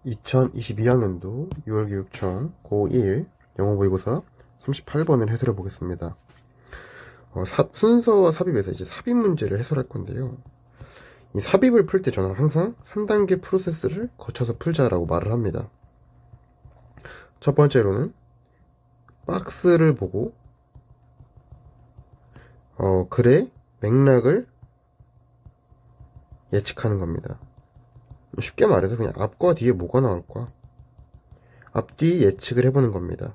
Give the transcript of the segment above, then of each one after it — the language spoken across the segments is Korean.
2022학년도 6월교육청 고1 영어모의고사 38번을 해설해 보겠습니다. 순서와 삽입에서 이제 삽입 문제를 해설할 건데요. 이 삽입을 풀 때 저는 항상 3단계 프로세스를 거쳐서 풀자라고 말을 합니다. 첫 번째로는 박스를 보고 글의 맥락을 예측하는 겁니다. 쉽게 말해서 그냥 앞과 뒤에 뭐가 나올까? 앞뒤 예측을 해보는 겁니다.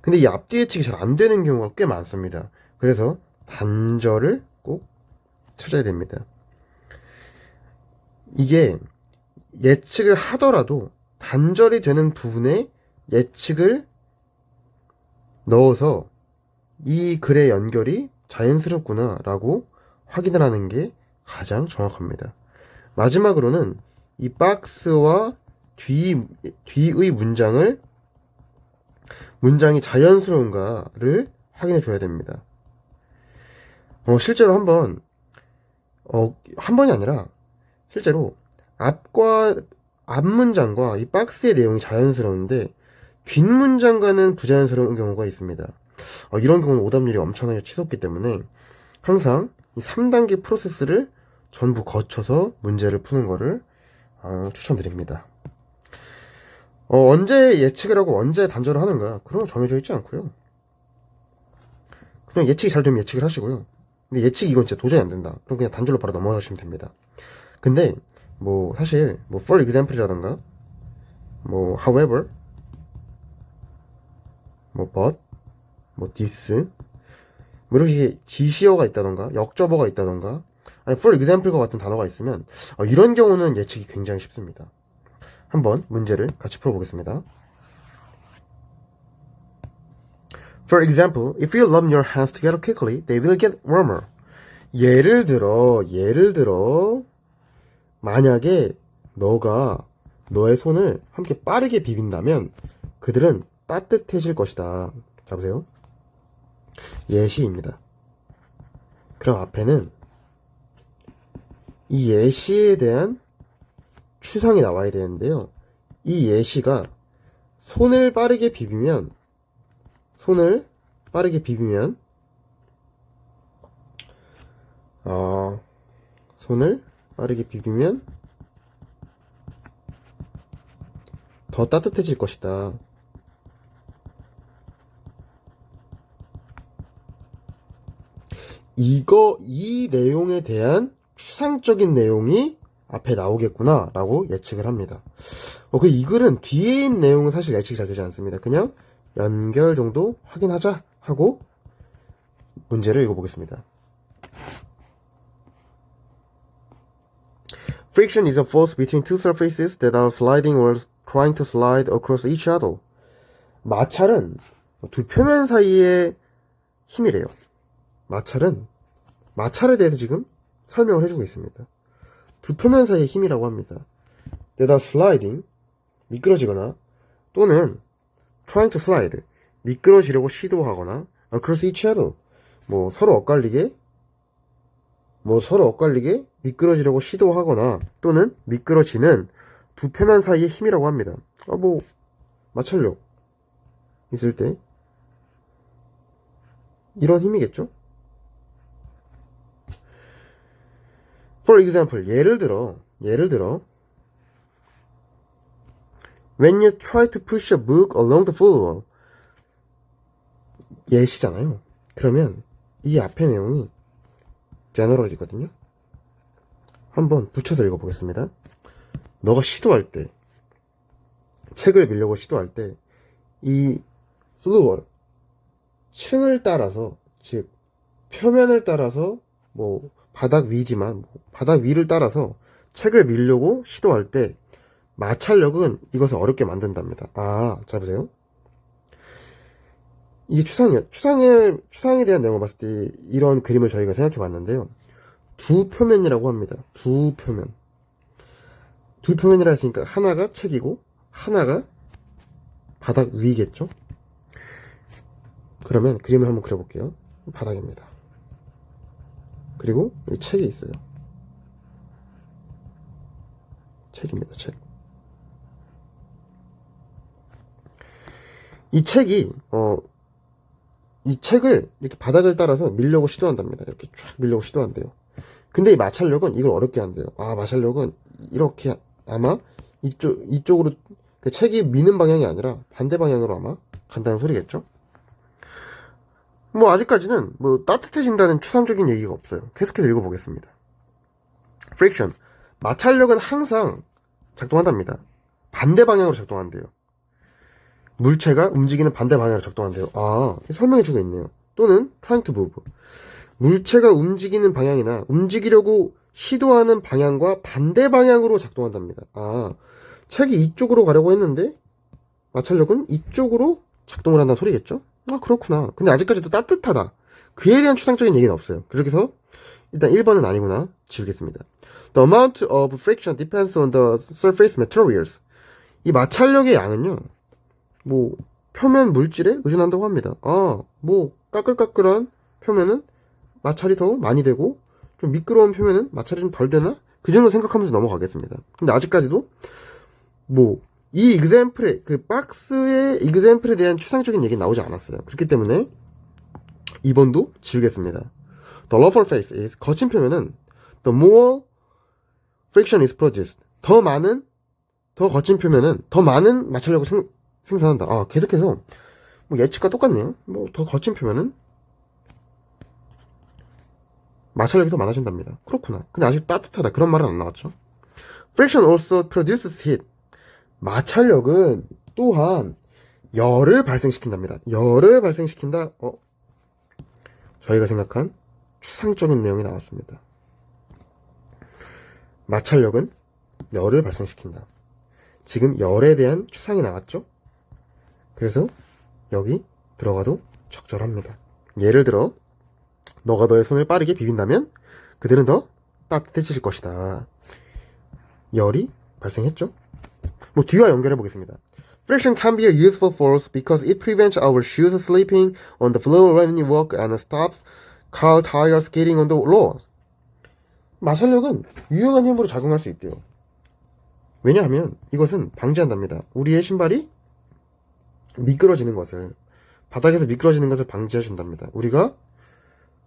근데 이 앞뒤 예측이 잘 안 되는 경우가 꽤 많습니다. 그래서 단절을 꼭 찾아야 됩니다. 이게 예측을 하더라도 단절이 되는 부분에 예측을 넣어서 이 글의 연결이 자연스럽구나 라고 확인을 하는 게 가장 정확합니다. 마지막으로는 이 박스와 뒤의 문장이 자연스러운가를 확인해 줘야 됩니다. 실제로 한 번이 아니라 실제로 앞 문장과 이 박스의 내용이 자연스러운데 뒷 문장과는 부자연스러운 경우가 있습니다. 이런 경우는 오답률이 엄청나게 치솟기 때문에 항상 이 3단계 프로세스를 전부 거쳐서 문제를 푸는 거를 추천드립니다. 언제 예측을 하고 언제 단절을 하는가 그런 건 정해져 있지 않고요. 그냥 예측이 잘 되면 예측을 하시고요. 근데 예측이 이건 진짜 도저히 안 된다. 그럼 그냥 단절로 바로 넘어가시면 됩니다. 근데 사실 for example이라던가 however but this 이렇게 지시어가 있다던가 역접어가 있다던가 아니 for example과 같은 단어가 있으면 이런 경우는 예측이 굉장히 쉽습니다. 한번 문제를 같이 풀어보겠습니다. For example, if you rub your hands together quickly, they will get warmer. 예를 들어 만약에 너가 너의 손을 함께 빠르게 비빈다면 그들은 따뜻해질 것이다. 자 보세요. 예시입니다. 그럼 앞에는 이 예시에 대한 추상이 나와야 되는데요. 이 예시가 손을 빠르게 비비면 더 따뜻해질 것이다. 이 내용에 대한 추상적인 내용이 앞에 나오겠구나 라고 예측을 합니다. 이 글은 뒤에 있는 내용은 사실 예측이 잘 되지 않습니다. 그냥 연결 정도 확인하자 하고 문제를 읽어보겠습니다. Friction is a force between two surfaces that are sliding or trying to slide across each other. 마찰은 두 표면 사이의 힘이래요. 마찰에 대해서 지금 설명을 해주고 있습니다. 두 표면 사이의 힘이라고 합니다. that are sliding, 미끄러지거나 또는 trying to slide, 미끄러지려고 시도하거나 across each other, 서로 엇갈리게 미끄러지려고 시도하거나 또는 미끄러지는 두 표면 사이의 힘이라고 합니다. 마찰력 있을 때 이런 힘이겠죠? For example, 예를 들어 When you try to push a book along the floor, 예시잖아요. 그러면 이 앞의 내용이 general이거든요. 한번 붙여서 읽어보겠습니다. 너가 시도할 때, 책을 밀려고 시도할 때, 이 floor, 층을 따라서, 즉 표면을 따라서 바닥 위지만 바닥 위를 따라서 책을 밀려고 시도할 때 마찰력은 이것을 어렵게 만든답니다. 잘 보세요. 이게 추상에 대한 내용을 봤을 때 이런 그림을 저희가 생각해 봤는데요. 두 표면이라고 합니다. 두 표면이라 했으니까 하나가 책이고 하나가 바닥 위겠죠? 그러면 그림을 한번 그려볼게요. 바닥입니다. 그리고 이 책이 있어요. 책입니다. 책. 이 책이 이 책을 이렇게 바닥을 따라서 밀려고 시도한답니다. 이렇게 쫙 밀려고 시도한대요. 근데 이 마찰력은 이걸 어렵게 한대요. 마찰력은 이렇게 아마 이쪽으로 그 책이 미는 방향이 아니라 반대 방향으로 아마 간다는 소리겠죠? 뭐 아직까지는 뭐 따뜻해진다는 추상적인 얘기가 없어요. 계속해서 읽어보겠습니다. friction. 마찰력은 항상 작동한답니다. 반대 방향으로 작동한대요. 물체가 움직이는 반대 방향으로 작동한대요. 설명해주고 있네요. 또는 trying to move. 물체가 움직이는 방향이나 움직이려고 시도하는 방향과 반대 방향으로 작동한답니다. 책이 이쪽으로 가려고 했는데 마찰력은 이쪽으로 작동을 한다는 소리겠죠? 그렇구나. 근데 아직까지도 따뜻하다. 그에 대한 추상적인 얘기는 없어요. 그렇게 해서 일단 1번은 아니구나. 지우겠습니다. The amount of friction depends on the surface materials. 이 마찰력의 양은요, 뭐 표면 물질에 의존한다고 합니다. 뭐 까끌까끌한 표면은 마찰이 더 많이 되고 좀 미끄러운 표면은 마찰이 좀 덜 되나? 그 정도 생각하면서 넘어가겠습니다. 근데 아직까지도 뭐 이 example에 그 박스의 example에 대한 추상적인 얘기는 나오지 않았어요. 그렇기 때문에 2번도 지우겠습니다. The rougher face is 거친 표면은 the more friction is produced. 더 거친 표면은 더 많은 마찰력을 생산한다. 계속해서 뭐 예측과 똑같네요. 뭐 더 거친 표면은 마찰력이 더 많아진답니다. 그렇구나. 근데 아직 따뜻하다. 그런 말은 안 나왔죠. Friction also produces heat. 마찰력은 또한 열을 발생시킨답니다. 열을 발생시킨다. 저희가 생각한 추상적인 내용이 나왔습니다. 마찰력은 열을 발생시킨다. 지금 열에 대한 추상이 나왔죠? 그래서 여기 들어가도 적절합니다. 예를 들어 너가 너의 손을 빠르게 비빈다면 그들은 더 따뜻해질 것이다. 열이 발생했죠? 뭐 뒤와 연결해 보겠습니다. Friction can be a useful force because it prevents our shoes slipping on the floor when you walk and stops car tires getting on the road. 마찰력은 유용한 힘으로 작용할 수 있대요. 왜냐하면 이것은 방지한답니다. 우리의 신발이 미끄러지는 것을, 바닥에서 미끄러지는 것을 방지해 준답니다. 우리가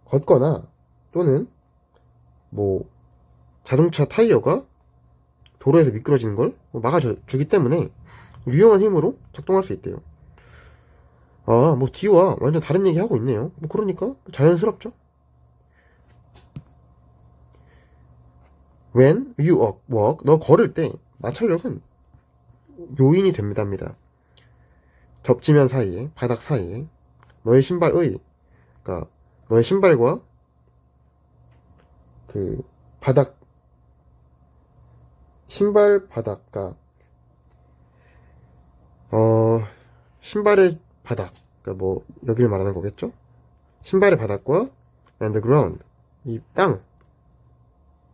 걷거나 또는 뭐 자동차 타이어가 도로에서 미끄러지는 걸 막아주기 때문에 유용한 힘으로 작동할 수 있대요. 뭐 뒤와 완전 다른 얘기 하고 있네요. 뭐 그러니까 자연스럽죠. When you walk, 너 걸을 때 마찰력은 요인이 됩니다. 접지면 사이에, 바닥 사이에 너의 신발과 그 바닥, 신발 바닥과 신발의 바닥, 그러니까 뭐 여기를 말하는 거겠죠? 신발의 바닥과 and the ground, 이 땅,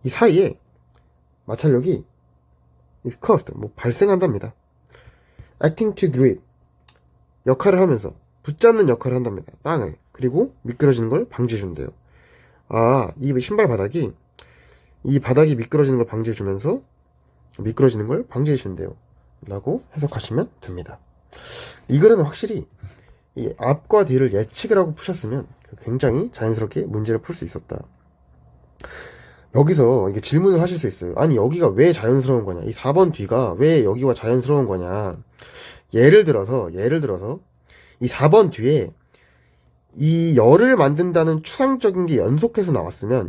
이 사이에 마찰력이 is caused, 뭐 발생한답니다. acting to grip, 역할을 하면서 붙잡는 역할을 한답니다. 땅을. 그리고 미끄러지는 걸 방지해준대요. 이 신발 바닥이 이 바닥이 미끄러지는 걸 방지해주면서 미끄러지는 걸 방지해준대요. 라고 해석하시면 됩니다. 이 글은 확실히 이 앞과 뒤를 예측을 하고 푸셨으면 굉장히 자연스럽게 문제를 풀 수 있었다. 여기서 이게 질문을 하실 수 있어요. 아니 여기가 왜 자연스러운 거냐, 이 4번 뒤가 왜 여기와 자연스러운 거냐. 예를 들어서 이 4번 뒤에 이 열을 만든다는 추상적인 게 연속해서 나왔으면,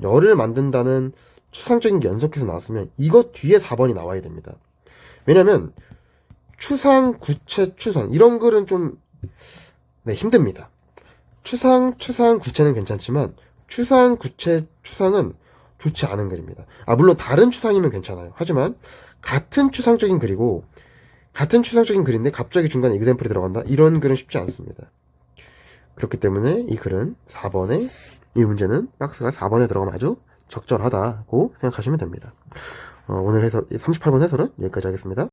이것 뒤에 4번이 나와야 됩니다. 왜냐면 추상, 구체, 추상 이런 글은 좀 힘듭니다. 추상, 구체는 괜찮지만 추상, 구체, 추상은 좋지 않은 글입니다. 물론 다른 추상이면 괜찮아요. 하지만 같은 추상적인 글인데 갑자기 중간에 example이 들어간다? 이런 글은 쉽지 않습니다. 그렇기 때문에 이 글은 4번에, 이 문제는 박스가 4번에 들어가면 아주 적절하다고 생각하시면 됩니다. 오늘 38번 해설은 여기까지 하겠습니다.